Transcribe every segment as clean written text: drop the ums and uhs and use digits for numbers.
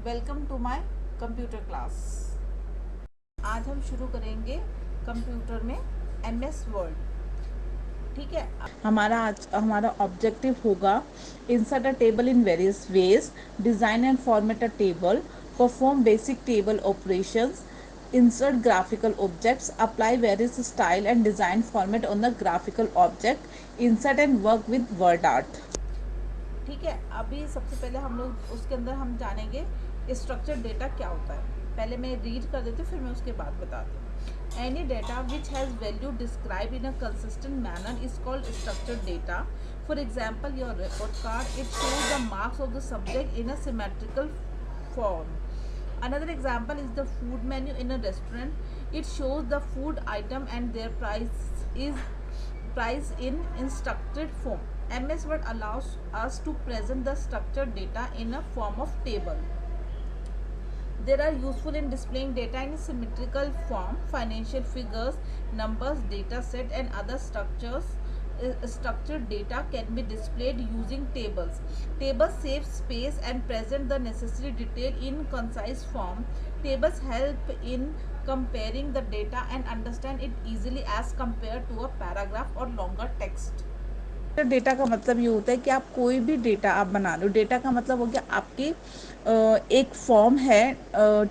Welcome to my computer class. आज हम शुरू करेंगे कंप्यूटर में एमएस वर्ड। ठीक है, हमारा ऑब्जेक्टिव होगा insert a table in various ways, design and format a table, perform basic table operations, insert graphical objects, apply various style and design format on the graphical object, insert and work with word art. ठीक है। अभी सबसे पहले हम लोग उसके अंदर हम जानेंगे स्ट्रक्चर डेटा क्या होता है। पहले मैं रीड कर देती हूँ, फिर मैं उसके बाद बताती हूँ। Any data which has value describe in a consistent manner is called structured data. For example, your report card it shows the marks of the subject in a symmetrical form. Another example is the food menu in a restaurant. It shows the food item and their price in structured form. MS Word allows us to present the structured data in a form of table. They are useful in displaying data in symmetrical form. Financial figures, numbers, data set, and other structured data can be displayed using tables. Tables save space and present the necessary detail in concise form. Tables help in comparing the data and understand it easily as compared to a paragraph or longer text. Data का मतलब ये होता है कि आप कोई भी data आप बना रहे हो। डेटा का मतलब हो गया आपकी एक फॉर्म है,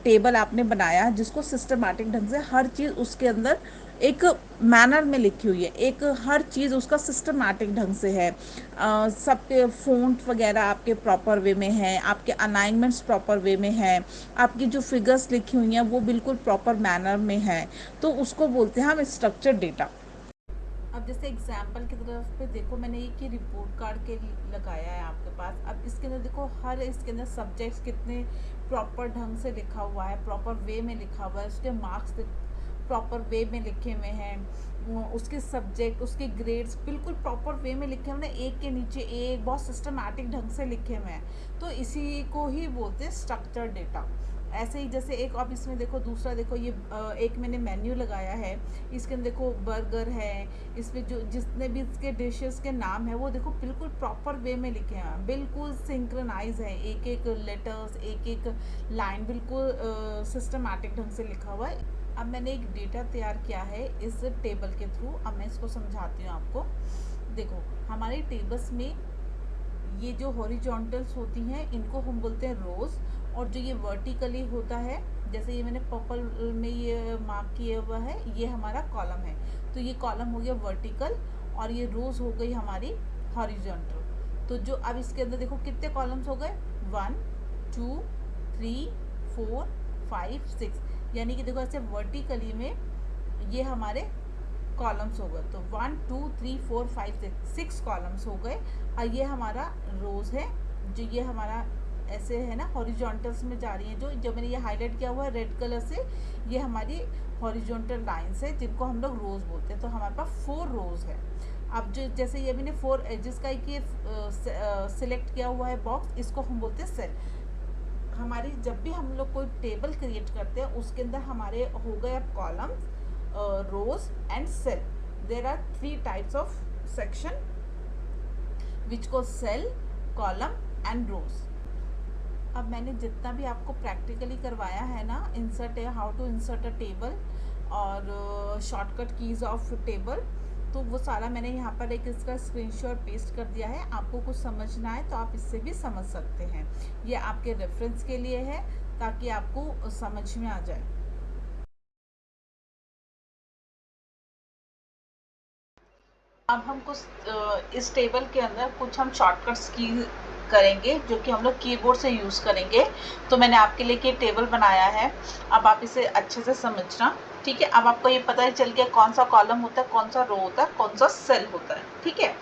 टेबल आपने बनाया जिसको सिस्टमैटिक ढंग से हर चीज़ उसके अंदर एक मैनर में लिखी हुई है, एक हर चीज़ उसका सिस्टमैटिक ढंग से है। सबके फ़ॉन्ट वगैरह आपके प्रॉपर वे में है, आपके अलाइनमेंट्स प्रॉपर वे में है, आपकी जो फिगर्स लिखी हुई हैं वो बिल्कुल प्रॉपर मैनर में है, तो उसको बोलते हैं हम स्ट्रक्चर्ड डेटा। अब जैसे एग्जाम्पल की तरफ पे देखो, मैंने एक ही रिपोर्ट कार्ड के लगाया है आपके पास। अब इसके अंदर देखो, हर इसके अंदर सब्जेक्ट्स कितने प्रॉपर ढंग से लिखा हुआ है, प्रॉपर वे में लिखा हुआ है, उसके मार्क्स प्रॉपर वे में लिखे हुए हैं, उसके सब्जेक्ट, उसके ग्रेड्स बिल्कुल प्रॉपर वे में लिखे हुए हैं, एक के नीचे एक बहुत सिस्टमैटिक ढंग से लिखे हुए हैं। तो इसी को ही बोलते हैं स्ट्रक्चर्ड डेटा। ऐसे ही जैसे एक आप इसमें देखो, दूसरा देखो, ये एक मैंने मेन्यू लगाया है, इसके अंदर देखो बर्गर है, इसमें जो जितने भी इसके डिशेस के नाम है वो देखो बिल्कुल प्रॉपर वे में लिखे हैं, बिल्कुल सिंक्रोनाइज है, एक एक लेटर्स, एक एक लाइन बिल्कुल सिस्टमैटिक ढंग से लिखा हुआ है। अब मैंने एक डेटा तैयार किया है इस टेबल के थ्रू। अब मैं इसको समझाती हूँ आपको। देखो, हमारे टेबल्स में ये जो हॉरिजॉन्टल्स होती हैं इनको हम बोलते हैं रोज, और जो ये वर्टिकली होता है, जैसे ये मैंने पर्पल में ये मार्क किया हुआ है, ये हमारा कॉलम है। तो ये कॉलम हो गया वर्टिकल और ये रोज हो गई हमारी हॉरिजॉन्टल। तो जो अब इसके अंदर देखो कितने कॉलम्स हो गए, 1 2 3 4 5 6, यानी कि देखो ऐसे वर्टिकली में ये हमारे कॉलम्स हो गए। तो 1 2 3 4 5 6 कॉलम्स हो गए। और ये हमारा रोज है, जो ये हमारा ऐसे है ना, हॉरिजॉन्टल्स में जा रही है। जो मैंने ये हाईलाइट किया हुआ है रेड कलर से, ये हमारी हॉरिजॉन्टल लाइंस है जिनको हम लोग रोज बोलते हैं। तो हमारे पास 4 रोज है। अब जो जैसे ये मैंने 4 एजेस का एक सिलेक्ट किया हुआ है बॉक्स, इसको हम बोलते हैं सेल। हमारी जब भी हम लोग कोई टेबल क्रिएट करते हैं उसके अंदर हमारे हो गए अब columns, rows and cell. There are 3 types of section which go cell, column and rows. अब मैंने जितना भी आपको प्रैक्टिकली करवाया है ना, इंसर्ट है, how to insert a table और शॉर्टकट कीज ऑफ टेबल, तो वो सारा मैंने यहाँ पर एक इसका स्क्रीनशॉट पेस्ट कर दिया है। आपको कुछ समझना है तो आप इससे भी समझ सकते हैं। ये आपके रेफरेंस के लिए है ताकि आपको समझ में आ जाए। अब हम कुछ इस टेबल के अंदर कुछ हम शॉर्टकट्स की करेंगे जो कि हम लोग कीबोर्ड से यूज़ करेंगे। तो मैंने आपके लिए ये टेबल बनाया है, अब आप इसे अच्छे से समझना। ठीक है, अब आपको ये पता ही चल गया कौन सा कॉलम होता है, कौन सा रो होता है, कौन सा सेल होता है। ठीक है,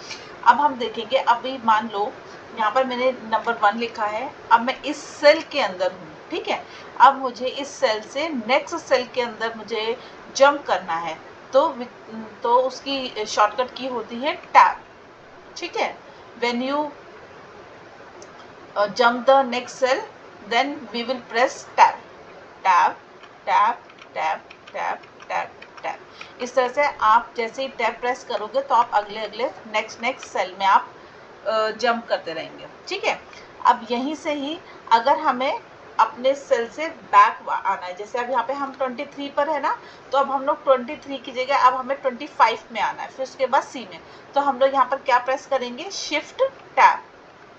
अब हम देखेंगे। अभी मान लो यहाँ पर मैंने नंबर 1 लिखा है, अब मैं इस सेल के अंदर हूँ। ठीक है, अब मुझे इस सेल से नेक्स्ट सेल के अंदर मुझे जंप करना है, तो उसकी शॉर्टकट की होती है टैब। ठीक है, when you jump the next cell then we will press tab tab tab tab tab tab tab. इस तरह से आप जैसे ही टैब प्रेस करोगे तो आप अगले अगले नेक्स्ट सेल में आप जंप करते रहेंगे। ठीक है, अब यहीं से ही अगर हमें अपने सेल से बैक आना है। जैसे अब यहाँ पे हम 23 पर है ना, तो अब हम लोग 23 की जगह अब हमें 25 में आना है, फिर उसके बाद सी में। तो हम लोग यहाँ पर क्या प्रेस करेंगे, shift tab,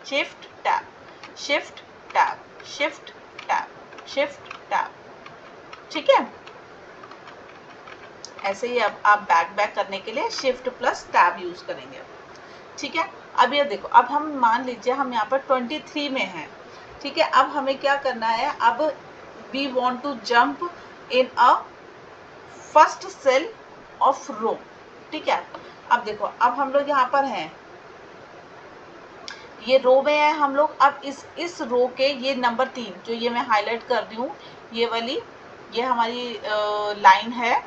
shift tab, shift tab, shift tab, shift tab. ठीक है, ऐसे ही अब आप बैक करने के लिए शिफ्ट प्लस टैब यूज करेंगे। ठीक है, अब ये देखो, अब हम मान लीजिए हम यहाँ पर 23 में हैं। ठीक है, अब हमें क्या करना है, अब we want to jump in a first cell of row. ठीक है, अब देखो, अब हम लोग यहाँ पर हैं, ये रो में है हम लोग। अब इस रो के ये नंबर 3 जो ये मैं हाईलाइट कर रही हूँ, ये वाली, ये हमारी लाइन है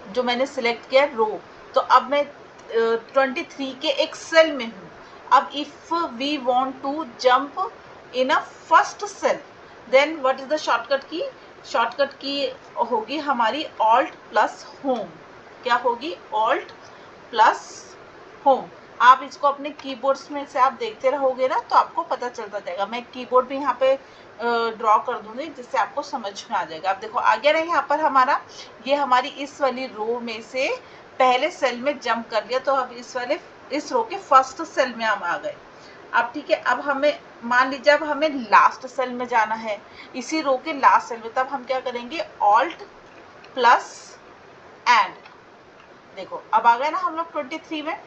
जो मैंने सिलेक्ट किया रो। तो अब मैं 23 के एक सेल में हूँ। अब if we want to jump in a first cell, then what is the shortcut key, shortcut key होगी हमारी ऑल्ट प्लस होम। क्या होगी, ऑल्ट प्लस होम। आप इसको अपने कीबोर्ड्स में से आप देखते रहोगे ना, तो आपको पता चलता जाएगा। मैं कीबोर्ड भी यहाँ पे ड्रॉ कर दूंगी, जिससे आपको समझ में आ जाएगा। आप देखो, आ गया ना यहाँ पर हमारा, ये हमारी इस वाली रो में से पहले सेल में जंप कर लिया, तो अब इस रो के फर्स्ट सेल में हम आ गए। अब ठीक है, अब हमें मान लीजिए अब हमें लास्ट सेल में जाना है, इसी रो के लास्ट सेल में, तब हम क्या करेंगे, ऑल्ट प्लस एंड। देखो, अब आ गए ना हम लोग 23 में।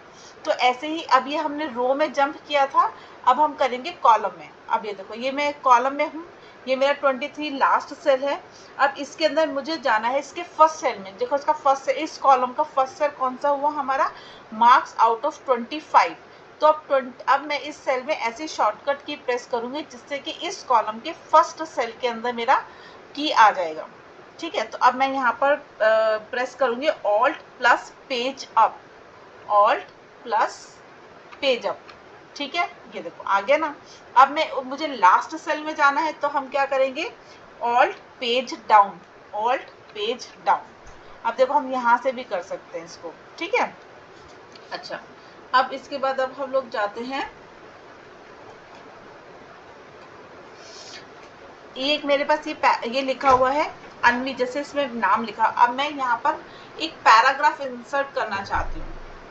तो ऐसे ही अब ये हमने रो में जंप किया था, अब हम करेंगे कॉलम में। अब ये देखो, ये मैं कॉलम में हूँ, ये मेरा 23 लास्ट सेल है। अब इसके अंदर मुझे जाना है इसके फर्स्ट सेल में। देखो, इसका फर्स्ट सेल, इस कॉलम का फर्स्ट सेल कौन सा हुआ हमारा, मार्क्स आउट ऑफ 25। तो अब मैं इस सेल में ऐसी शॉर्टकट की प्रेस करूंगी जिससे कि इस कॉलम के फर्स्ट सेल के अंदर मेरा की आ जाएगा। ठीक है, तो अब मैं यहाँ पर प्रेस करूंगी alt plus page up, alt plus page up. ठीक है, ये देखो आ गया ना। अब मुझे लास्ट सेल में जाना है, तो हम क्या करेंगे, alt page down, alt page down. अब देखो, हम यहाँ से भी कर सकते हैं इसको। ठीक है, अच्छा, अब इसके बाद अब हम लोग जाते हैं, ये एक मेरे पास ये लिखा हुआ है अनवी, जैसे इसमें नाम लिखा। अब मैं यहाँ पर एक पैराग्राफ इंसर्ट करना चाहती हूँ,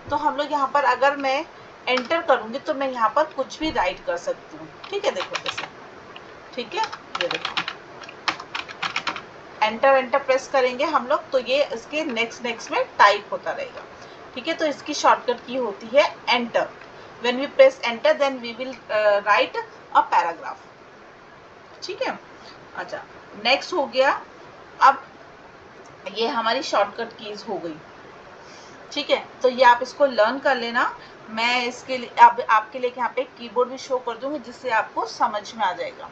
तो हम लोग यहाँ पर अगर मैं एंटर करूँगी तो मैं यहाँ पर कुछ भी राइट कर सकती हूँ। ठीक है, देखो जैसे, ठीक है, ये देखो, एंटर प्रेस करेंगे हम लोग, तो ये इसके नेक्स्ट में टाइप होता रहेगा। ठीक है, तो इसकी शॉर्टकट की होती है enter. When we press enter, then we will write a paragraph. ठीक है, अच्छा, नेक्स्ट हो गया। अब ये हमारी शॉर्टकट कीज हो गई। ठीक है, तो ये आप इसको लर्न कर लेना। मैं इसके लिए आपके लिए यहाँ पे कीबोर्ड भी शो कर दूंगी, जिससे आपको समझ में आ जाएगा।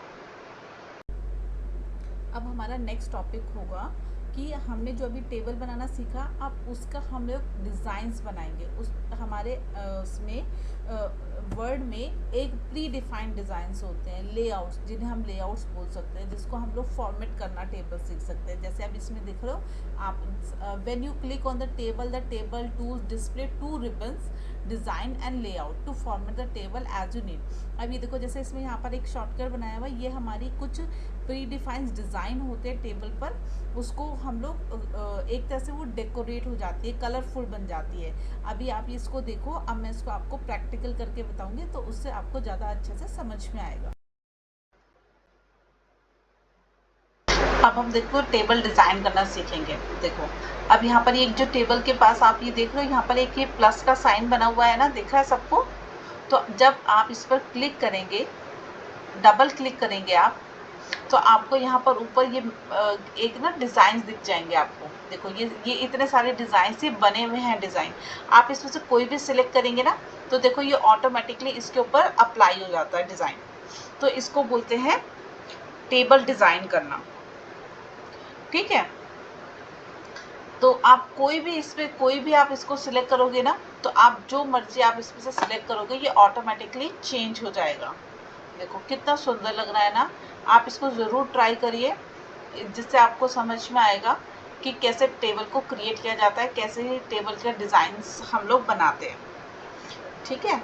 अब हमारा नेक्स्ट टॉपिक होगा कि हमने जो अभी टेबल बनाना सीखा, अब उसका हम लोग डिज़ाइंस बनाएंगे। उस हमारे उसमें वर्ड में एक प्री डिफाइंड डिज़ाइंस होते हैं, लेआउट्स, जिन्हें हम लेआउट्स बोल सकते हैं, जिसको हम लोग फॉर्मेट करना टेबल सीख सकते हैं। जैसे आप इसमें देख रहे हो, आप when you click on the table tools display 2 ribbons design and layout to format the table as you need. अब ये देखो, जैसे इसमें यहाँ पर एक शॉर्टकट बनाया हुआ है, ये हमारी कुछ प्री डिफाइंड डिज़ाइन होते हैं टेबल पर, उसको हम लोग एक तरह से वो डेकोरेट हो जाती है, कलरफुल बन जाती है। अभी आप इसको देखो, अब मैं इसको आपको प्रैक्टिकल करके बताऊंगी, तो उससे आपको ज़्यादा अच्छे से समझ में आएगा। अब हम देखो टेबल डिज़ाइन करना सीखेंगे। देखो, अब यहाँ पर एक जो टेबल के पास आप ये देख रहे हो, यहाँ पर एक ये प्लस का साइन बना हुआ है ना, दिख रहा है सबको। तो जब आप इस पर क्लिक करेंगे, डबल क्लिक करेंगे आप, तो आपको यहाँ पर ऊपर ये एक ना डिज़ाइन दिख जाएंगे आपको। देखो, ये इतने सारे डिज़ाइन से बने हुए हैं डिज़ाइन। आप इसमें से कोई भी सिलेक्ट करेंगे ना, तो देखो ये ऑटोमेटिकली इसके ऊपर अप्लाई हो जाता है डिज़ाइन। तो इसको बोलते हैं टेबल डिज़ाइन करना। ठीक है, तो आप कोई भी आप इसको सिलेक्ट करोगे ना, तो आप जो मर्जी आप इसमें से सिलेक्ट करोगे, ये ऑटोमेटिकली चेंज हो जाएगा। देखो कितना सुंदर लग रहा है ना। आप इसको ज़रूर ट्राई करिए, जिससे आपको समझ में आएगा कि कैसे टेबल को क्रिएट किया जाता है, कैसे टेबल के डिज़ाइंस हम लोग बनाते हैं। ठीक है,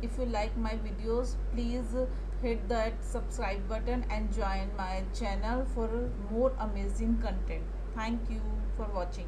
if you like my videos, please hit that subscribe button and join my channel for more amazing content. Thank you for watching.